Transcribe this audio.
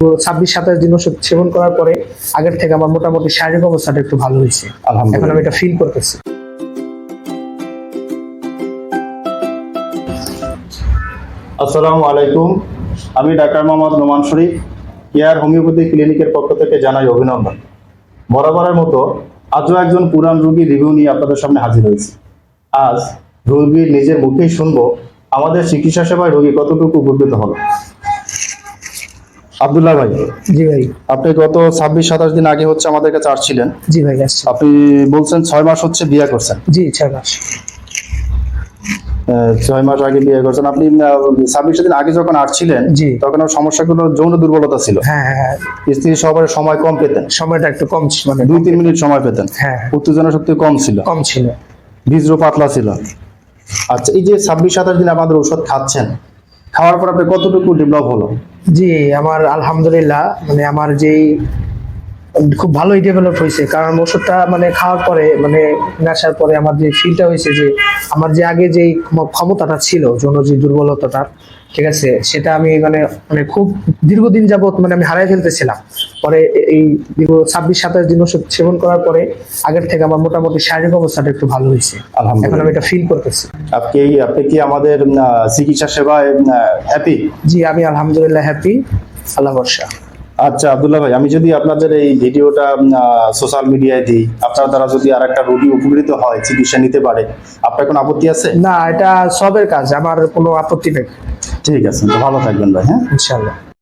26-27 দিন ওষুধ সেবন করার পরে আগের থেকে আমার মোটামুটি শারীরিক অবস্থাটা একটু ভালো হয়েছে। এখন আমি এটা ফিল করতেছি। আসসালামু আলাইকুম, আমি ডাক্তার মোহাম্মদ নোমান শরীফ, কেয়ার হোমিওপ্যাথি ক্লিনিকের পক্ষ থেকে জানাই অভিনন্দন। বরাবরের মতো আজও একজন পুরান রোগীর রিভিউ নিয়ে আপনাদের সামনে হাজির হয়েছি। আজ রোগীর নিজের মুখেই শুনবো আমাদের চিকিৎসা সেবায় রোগী কতটুকু উপকৃত হলো। আব্দুল্লাহ ভাই, জি ভাই। আপনি গত 26-27 দিন আগে হচ্ছে আমাদের কাছে আসছিলেন। জি ভাই, আসছি। আপনি বলছেন 6 মাস হচ্ছে বিয়ে করছেন। জি, 6 মাস। 6 মাস আগে বিয়ে করছেন আপনি। 26 দিন আগে যখন আসছিলেন তখন সমস্যাগুলো যৌন দুর্বলতা ছিল। হ্যাঁ, স্ত্রী সবার সময় কম পেতেন, সময়টা একটু কম ছিল, মানে 2-3 মিনিট সময় পেতেন। হ্যাঁ, উত্তেজনা শক্তি কম ছিল, বীর্য পাতলা ছিল। আচ্ছা, এই যে 26-27 দিন আমাদের ঔষধ খাচ্ছেন, খাওয়ার পর আপনি কতটুকু ডেভেলপ হলো? জি, আমার আলহামদুলিল্লাহ, মানে আমার যেই খুব ভালোই ডেভেলপ হয়েছে। কারণ ওষুধটা মানে খাওয়ার পরে, মানে নেশার পরে আমার যে ফিলটা হয়েছে, যে আমার যে আগে যেই ক্ষমতাটা ছিল, যৌন যে দুর্বলতাটা, ঠিক আছে, সেটা আমি মানে মানে খুব দীর্ঘদিন যাবত মানে আমি হারাই ফেলতেছিলাম। পরে এই দীর্ঘ 26-27 দিন ওষুধ সেবন করার পরে আগের থেকে আমার মোটামুটি শারীরিক অবস্থাটা একটু ভালো হয়েছে। এখন আমি এটা ফিল করতেছি। আপনি কি আমাদের চিকিৎসা সেবায় হ্যাপি? জি, আমি আলহামদুলিল্লাহ হ্যাপি, আল্লাহ ভরসা। আচ্ছা আব্দুল্লাহ ভাই, আমি যদি আপনাদের এই ভিডিওটা সোশ্যাল মিডিয়ায় দিই, আপনার দ্বারা যদি আর একটা রোগী উপকৃত হয়, চিকিৎসা নিতে পারে, আপনার কোনো আপত্তি আছে? না, এটা সবের কাজ, আমার কোনো আপত্তি নেই। ঠিক আছে, ভালো থাকবেন ভাই। হ্যাঁ, ইনশাআল্লাহ।